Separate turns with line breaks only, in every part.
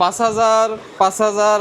5,000, 5,000,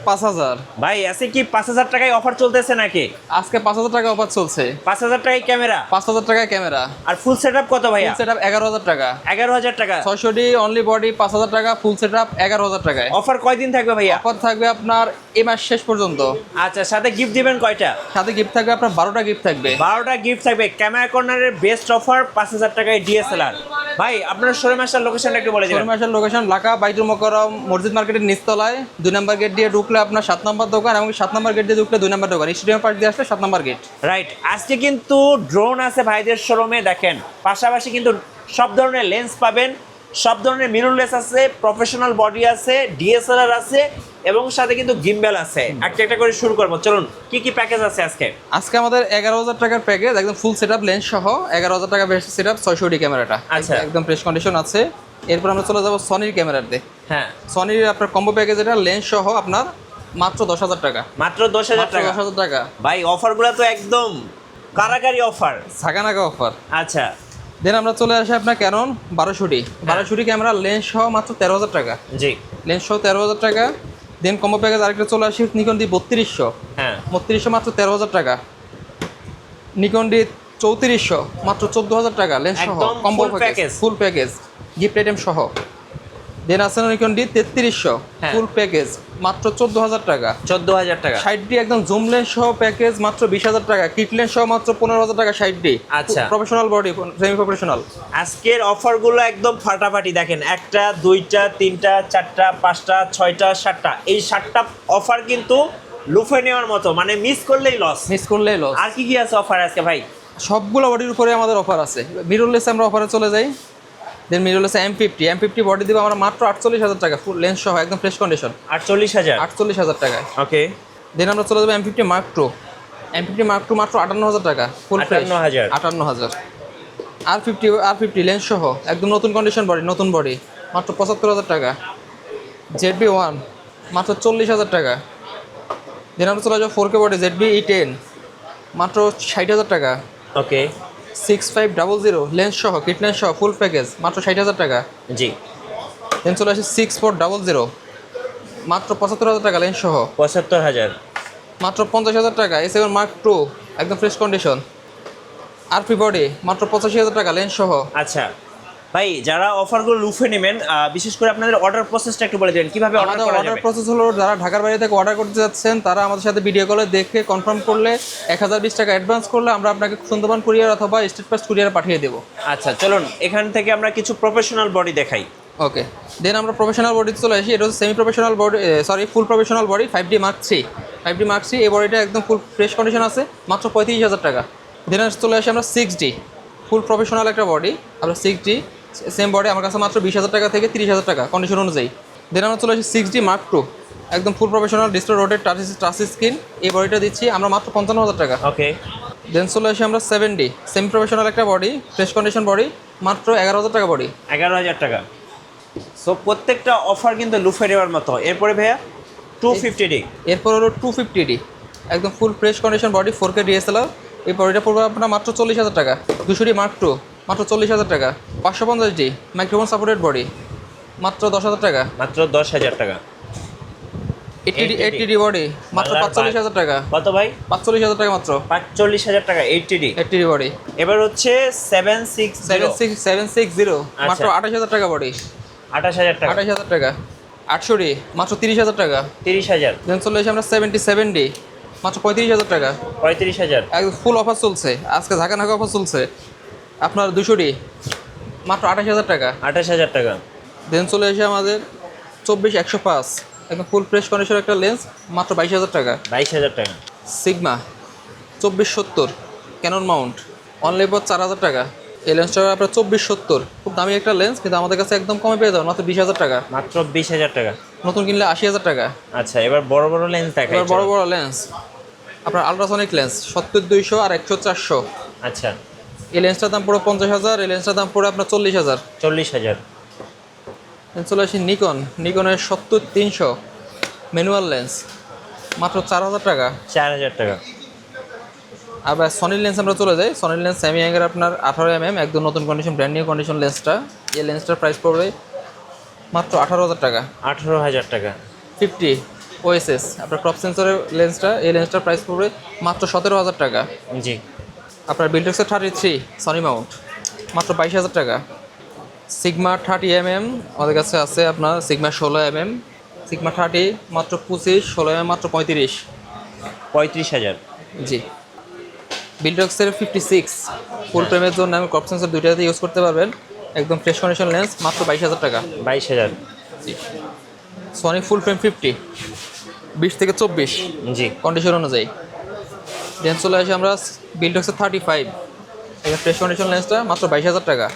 5,000।
ভাই আছে কি 5,000 টাকায় অফার চলতেছে নাকি?
আজকে 5,000 টাকা অফার চলছে।
5,000 টাকায় ক্যামেরা,
5,000 টাকায় ক্যামেরা।
আর ফুল সেটআপ কত ভাইয়া?
ফুল সেটআপ 11,000 টাকা।
11,000 টাকা।
600D অনলি বডি 5,000 টাকা, ফুল সেটআপ 11,000 টাকায়।
অফার কয়দিন থাকবে ভাইয়া?
অফার থাকবে আপনার এই মাস শেষ পর্যন্ত।
আচ্ছা, সাথে গিফট দিবেন কয়টা?
সাথে গিফট থাকবে আপনার 12টা গিফট থাকবে।
12টা গিফট থাকবে। ক্যামেরা কর্নারের বেস্ট অফার 5,000 টাকায় ডিএসএলআর। ভাই আপনার শোরুম আসার লোকেশনটা একটু বলে দিবেন।
শোরুম আসার লোকেশন ঢাকা বাইতুল মোকাররম মসজিদ মার্কেটের নিচতলায় 2 নম্বর গেট দিয়ে ঢুকলে আপনার 7 নম্বর দোকান, এবং 7 নম্বর গেট দিয়ে ঢুকলে 2 নম্বর দোকান। স্টেডিয়াম পাশ দিয়ে আসলে 7 নম্বর গেট।
রাইট। আজকে কিন্তু ড্রোন আছে ভাইদের শোরুমে, দেখেন পাশাপাশি কিন্তু সব ধরনের লেন্স পাবেন, সব ধরনের মিররলেস আছে, প্রফেশনাল বডি আছে, ডিএসএলআর আছে, এবং সাথে কিন্তু গিম্বেল আছে। একটা একটা করে শুরু করবো, চলুন। কি কি প্যাকেজ আছে আজকে?
আজকে আমাদের 11,000 টাকার প্যাকেজ, একদম ফুল সেটআপ লেন্স সহ 11,000 টাকা বেস্ট সেটআপ 600D ক্যামেরাটা।
আচ্ছা।
একদম ফ্রেশ কন্ডিশন আছে। এরপর আমরা চলে যাব সনির ক্যামেরাতে।
হ্যাঁ,
সনির আপনার কম্বো প্যাকেজ, এটা লেন্স সহ আপনার মাত্র 10,000 টাকা।
মাত্র 10,000 টাকা।
10,000 টাকা
ভাই অফারগুলো তো একদম কারাকারি অফার।
ছাগানাগা অফার।
আচ্ছা,
দেন আমরা চলে আসি আপনার Canon 1200D। 1200D camera lens সহ মাত্র 13,000 টাকা।
জি।
লেন্স সহ 13,000 টাকা। দেন কম্বো প্যাকেজ আরেকটা চলে আসি নিকন ডি 3200।
হ্যাঁ,
3200 মাত্র 13,000 টাকা। নিকন ডি 3400 মাত্র 14,000 টাকা লেন্স সহ
একদম
combo
full
package,
package।
Full package gift item সহ। দেন আছে নিকন ডি 3300
হ্যাঁ।
ফুল প্যাকেজ মাত্র 14,000 টাকা।
14,000 টাকা।
60D একদম জুম লেন্স সহ প্যাকেজ মাত্র 20,000 টাকা। কিট লেন্স সহ মাত্র 15,000 টাকা 60D।
আচ্ছা।
Professional body, semi professional.
আজকের অফারগুলো একদম ফাটাফাটি। দেখেন, একটা, দুইটা, তিনটা, চারটা, পাঁচটা, ছয়টা, সাতটা, এই 7টা অফার কিন্তু লুফে নেওয়ার মতো, মানে মিস করলেই লস।
মিস করলেই লস।
আর কি কি আছে অফার আজকে ভাই?
সবগুলো বডির উপরে আমাদের অফার আছে। মিররলেস আমরা অফারে চলে যাই। দেন মিররলেস M50 বডি দিব আমরা মাত্র 48,000 টাকা, ফুল লেন্স সহ একদম ফ্রেশ কন্ডিশন।
48,000।
48,000 টাকায়।
ওকে।
দেন আমরা চলে যাবো M50 Mark II। M50 Mark II মাত্র 58,000 টাকা, ফুল ফ্রেশ।
58,000।
58,000। R50 লেন্স সহ একদম নতুন কন্ডিশন বডি, নতুন বডি, মাত্র 75,000 টাকা। ZB-1 মাত্র 40,000 টাকা। দেন আমরা চলে যাবো 4K বডি ZB-E10 মাত্র 60,000 টাকা।
ওকে।
6500 লেন্স সহ কিট লেন্স সহ ফুল প্যাকেজ মাত্র 60,000 টাকা।
জি।
দেন চলে আসি 6400 মাত্র 75,000 টাকা লেন্স সহ।
75,000।
মাত্র 50,000 টাকা। A7 Mark II একদম ফ্রেশ কন্ডিশন। RP বডি মাত্র 85,000 টাকা লেন্স সহ।
আচ্ছা ভাই, যারা অফারগুলো লুফে নেবেন, বিশেষ করে আপনাদের অর্ডার প্রসেসটা একটু বলে দেবেন, কিভাবে অর্ডার
আমাদের
করা
অর্ডার
যাবে?
প্রসেস হলো, যারা ঢাকার বাইরে থেকে অর্ডার করতে যাচ্ছেন তারা আমাদের সাথে ভিডিও কলে দেখে কনফার্ম করলে 1,020 টাকা অ্যাডভান্স করলে আমরা আপনাকে সুন্দরবন কুরিয়ার অথবা স্টেট ফাস্ট কুরিয়ার পাঠিয়ে দেবো।
আচ্ছা, চলুন এখান থেকে আমরা কিছু প্রফেশনাল বডি দেখাই।
ওকে। দেন আমরা প্রফেশনাল বডিতে চলে আসি। এটা হচ্ছে সেমি প্রফেশনাল বডি, ফুল professional body 5D Mark III। 5D Mark III এই বডিটা একদম ফুল ফ্রেশ কন্ডিশন আছে, মাত্র 35,000 টাকা। দেন চলে আসি আমরা 6D ফুল প্রফেশনাল একটা বডি। আমরা 6D সেম বডি আমার কাছে মাত্র 20,000 টাকা থেকে 30,000 টাকা কন্ডিশন অনুযায়ী। দেন আমরা চলে আসি 6D Mark II একদম ফুল প্রফেশনাল ডিসপ্লে রোডের টাচ স্ক্রিন। এই বডিটা দিচ্ছি আমরা মাত্র 55,000 টাকা।
ওকে।
দেন চলে আসি আমরা 7D সেমি প্রফেশনাল একটা বডি, ফ্রেশ কন্ডিশন বডি, মাত্র 11,000 টাকা বডি।
11,000 টাকা। সো প্রত্যেকটা অফার কিন্তু লুফে নেওয়ার মতো। এরপরে ভাইয়া 250D।
এরপর হলো 250D একদম full fresh condition body 4K DSLR। এই বডিটা পড়বে আপনার মাত্র 40,000 টাকা। 200D Mark II মাত্র 40,000 টাকা। 550D মাইক্রোফোন সাপোর্টেড বডি মাত্র 10,000 টাকা।
মাত্র 10,000 টাকা।
80D বডি মাত্র 45,000 টাকা।
কত ভাই?
45,000 টাকা মাত্র।
45,000 টাকা 80D।
80D body.
এবার হচ্ছে 760।
760 মাত্র
আচ্ছা।
28,000 টাকা বডি।
28,000 টাকা।
28,000 টাকা। 800D মাত্র 30,000 টাকা।
30,000।
দেন চলে এসে আমরা 77D মাত্র 35,000 টাকা।
35,000।
একদম ফুল অফার চলছে আজকে, ঢাকা নাকা অফার চলছে। আপনার 200D মাত্র 28,000 টাকা।
28,000 টাকা।
দেন চলে এসে আমাদের 24-105 একদম ফুল ফ্রেশ কন্ডিশন একটা লেন্স মাত্র 22,000 টাকা।
22,000 টাকা।
Sigma 2470 Canon mount only for 4,000 টাকা। এই লেন্সটা আপনার 2470 খুব দামি একটা লেন্স, কিন্তু আমাদের কাছে একদম কমে পেয়ে যাবেন মাত্র 20,000 টাকা।
মাত্র 20,000 টাকা।
নতুন কিনলে 80,000 টাকা।
আচ্ছা, এবার বড় বড় লেন্স দেখাই।
এবার বড় বড় লেন্স আপনার আলট্রাসনিক লেন্স 70-200 আর 100-400।
আচ্ছা।
এই লেন্সটার দাম পুরো 50,000, এই লেন্সটার দাম পুরো আপনার 40,000।
40,000।
চলে আসি নিকনের 70-300 ম্যানুয়াল লেন্স মাত্র 4,000 টাকা।
4,000 টাকা।
আবার সনির লেন্স আমরা চলে যাই। সনির লেন্স সেমি অ্যাঙ্গেল আপনার 18mm একদম নতুন কন্ডিশন, ব্র্যান্ড নিউ কন্ডিশন লেন্সটা। এই লেন্সটার প্রাইস পড়বে মাত্র 18,000 টাকা।
18,000 টাকা।
50 ওএসএস আপনার ক্রপ সেন্সরের লেন্সটা, এই লেন্সটার প্রাইস পড়বে মাত্র 17,000 টাকা।
জি।
আপনার বিল্টেক্সের 33 সনি মাউন্ট মাত্র 22,000 টাকা। সিগমা 30mm আমাদের কাছে আছে, আপনার সিগমা 16mm, সিগমা 30 মাত্র 25, 16mm মাত্র 35।
35,000।
জি। বিল্টেক্সের 56 ফুল ফ্রেমের জন্য আমি ক্রপ সেন্সর দুইটাতে ইউজ করতে পারবেন, একদম ফ্রেশ কন্ডিশন লেন্স মাত্র 22,000 টাকা।
22,000।
জি। সনি ফুল ফ্রেম 50 20 থেকে 24
জি।
কন্ডিশন অনুযায়ী। দেন চলে আসি আমরা বিল্টেক্সের 35, এটা ফ্রেশ কন্ডিশন লেন্সটা মাত্র 22,000 টাকা।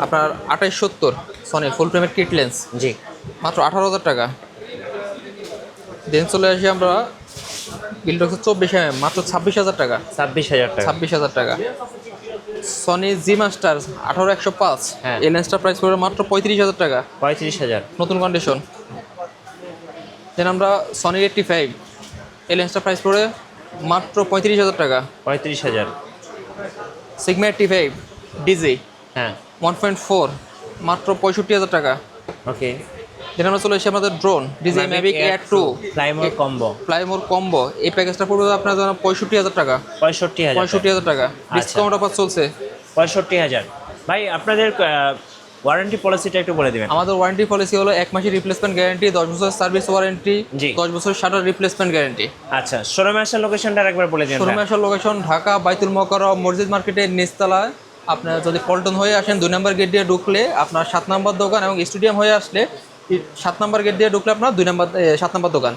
আপনার 2870 সনি ফুল ফ্রেমের কিট লেন্স
জি।
মাত্র 18,000 টাকা। দেন চলে আসি আমরা বিল্টেক্সের 24mm মাত্র 26,000 টাকা।
26,000 টাকা।
26,000 টাকা। সনি জি মাস্টার 18105,
হ্যাঁ।
এই লেন্সটার প্রাইস পড়বে মাত্র 35,000 টাকা
35,000।
নতুন কন্ডিশন। দেন আমরা সনি 85, এই লেন্সটার প্রাইস পড়বে মাত্র 35,000 টাকা।
35,000।
সিগমা 85 ডিজি
হ্যাঁ।
1.4 মাত্র 65,000 টাকা।
ওকে।
দেন আমরা চলে এসে আমাদের drone DJI Mavic Air 2
fly more combo.
Fly more combo, এই প্যাকেজটা পড়বে আপনার জন্য 65,000 টাকা।
65,000।
65,000 টাকা ডিসকাউন্ট অফার চলছে।
65,000। ভাই আপনাদের ওয়ারেন্টি পলিসিটা একটু বলে দিবেন।
আমাদের ওয়ারেন্টি পলিসি হলো 1 মাসের রিপ্লেসমেন্ট গ্যারান্টি, 10 বছরের সার্ভিস ওয়ারেন্টি,
জি।
10 বছরের শাটার রিপ্লেসমেন্ট গ্যারান্টি।
আচ্ছা, শোরুমে আসার লোকেশনটা একবার বলে দিন।
শোরুমে আসার লোকেশন ঢাকা বাইতুল মোকাররম মসজিদ মার্কেটের নিচতলায়। আপনার যদি পল্টন হয়ে আসেন 2 নম্বর গেট দিয়ে ঢুকলে আপনার 7 নম্বর দোকান, এবং স্টেডিয়াম হয়ে আসলে 7 নম্বর গেট দিয়ে ঢুকলে আপনার 7 নম্বর দোকান।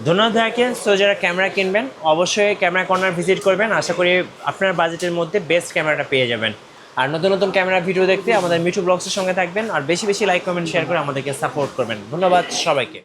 ধন্যবাদ ভাইকে। সো যারা ক্যামেরা কিনবেন অবশ্যই ক্যামেরা কর্নার ভিজিট করবেন, আশা করি আপনার বাজেটের মধ্যে বেস্ট ক্যামেরাটা পেয়ে যাবেন। আর নতুন নতুন ক্যামেরা ভিডিও দেখতে আমাদের মিঠু ব্লগসের সঙ্গে থাকবেন, আর বেশি বেশি লাইক কমেন্ট শেয়ার করে আমাদেরকে সাপোর্ট করবেন। ধন্যবাদ সবাইকে।